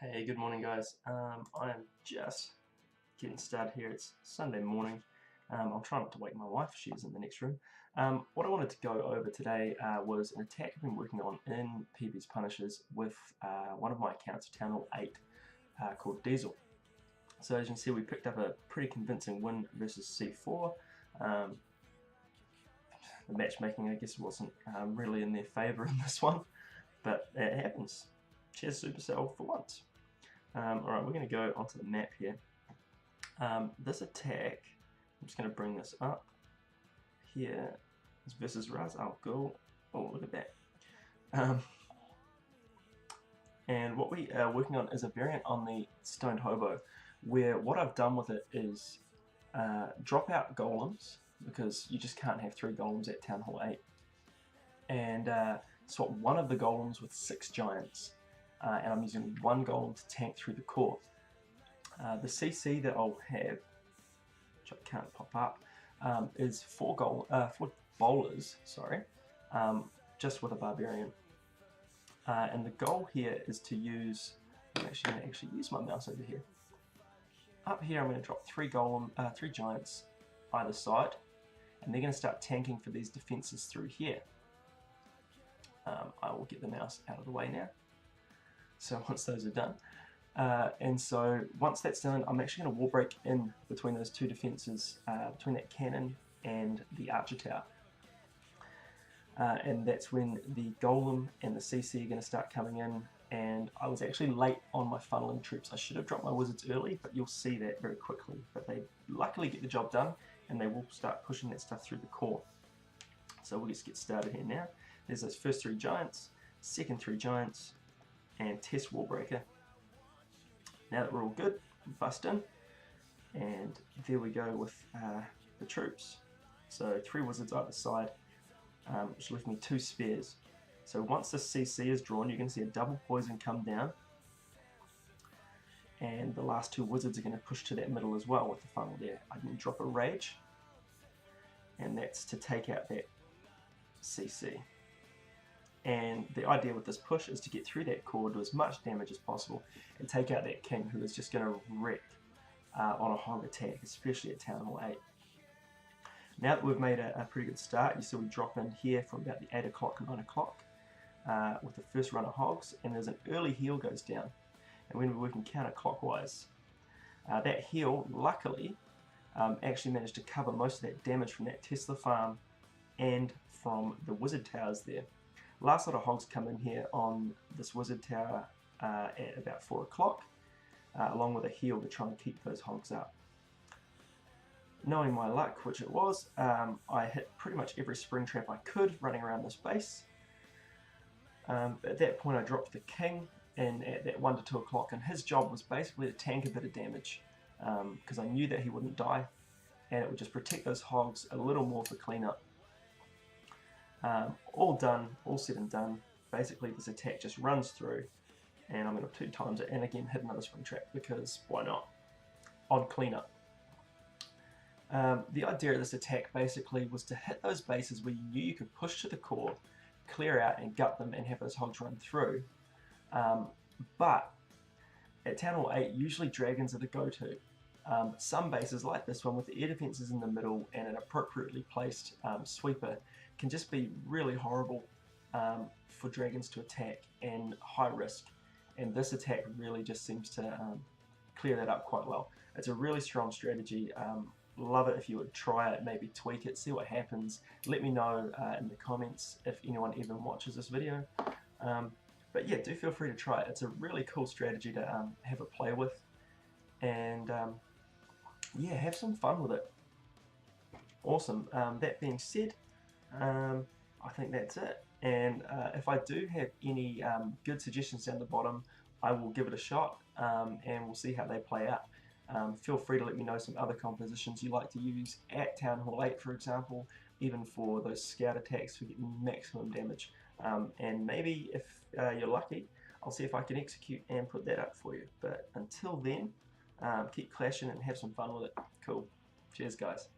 Hey, good morning guys. I'm just getting started here. It's Sunday morning. I'll try not to wake my wife, she's in the next room. What I wanted to go over today was an attack I've been working on in PB's Punishers with one of my accounts, Town Hall 8, called Diesel. So as you can see, we picked up a pretty convincing win versus C4. The matchmaking, I guess, wasn't really in their favour in this one, but it happens. Cheers Supercell for once. Alright, we're going to go onto the map here. This attack, I'm just going to bring this up here, is versus Raz Al Ghul. Oh, look at that. And what we are working on is a variant on the Stoned HoBo, where what I've done with it is drop out golems, because you just can't have 3 golems at Town Hall 8, and swap one of the golems with 6 giants. And I'm using 1 golem to tank through the core. The CC that I'll have, which I can't pop up, is 4 bowlers, sorry, just with a barbarian. And the goal here is to use, I'm actually going to use my mouse over here. Up here I'm going to drop 3 giants either side, and they're going to start tanking for these defenses through here. I will get the mouse out of the way now. So once those are done, and so once that's done, I'm actually going to wall break in between those 2 defences, between that cannon and the archer tower. And that's when the golem and the CC are going to start coming in, and I was actually late on my funneling troops. I should have dropped my wizards early, but you'll see that very quickly. But they luckily get the job done, and they will start pushing that stuff through the core. So we'll just get started here now. There's those first 3 giants, second 3 giants, and test wall breaker. Now that we're all good, bust in, and there we go with the troops. So 3 wizards either side, which left me 2 spears. So once the CC is drawn, you can see a double poison come down, and the last 2 wizards are going to push to that middle as well with the funnel there. I can drop a rage, and that's to take out that CC. And the idea with this push is to get through that core, do as much damage as possible, and take out that king who is just going to wreck on a hog attack, especially at Town Hall 8. Now that we've made a pretty good start, you see we drop in here from about the 8 o'clock, 9 o'clock with the first run of hogs, and there's an early heal goes down. And when we're working counterclockwise, that heal, luckily, actually managed to cover most of that damage from that Tesla farm and from the wizard towers there. Last lot of hogs come in here on this wizard tower at about 4 o'clock, along with a heal to try and keep those hogs up. Knowing my luck, which it was, I hit pretty much every spring trap I could running around this base. But at that point I dropped the king in at that 1 to 2 o'clock, and his job was basically to tank a bit of damage, because I knew that he wouldn't die, and it would just protect those hogs a little more for cleanup. All done, all said and done. Basically this attack just runs through, and I'm going to 2 times it and again hit another spring trap, because why not? On cleanup. The idea of this attack basically was to hit those bases where you knew you could push to the core, clear out and gut them and have those hogs run through. But at Town Hall 8 usually dragons are the go-to. Some bases like this one with the air defences in the middle and an appropriately placed sweeper can just be really horrible for dragons to attack and high risk, and this attack really just seems to clear that up quite well. It's a really strong strategy. Love it if you would try it, maybe tweak it, see what happens. Let me know in the comments if anyone even watches this video. But yeah, do feel free to try it. It's a really cool strategy to have a play with, and yeah, have some fun with it. Awesome. That being said, I think that's it. And if I do have any good suggestions down the bottom, I will give it a shot, and we'll see how they play out. Feel free to let me know some other compositions you like to use at Town Hall 8, for example, even for those scout attacks for getting maximum damage. And maybe if you're lucky, I'll see if I can execute and put that up for you. But until then, keep clashing and have some fun with it. Cool. Cheers, guys.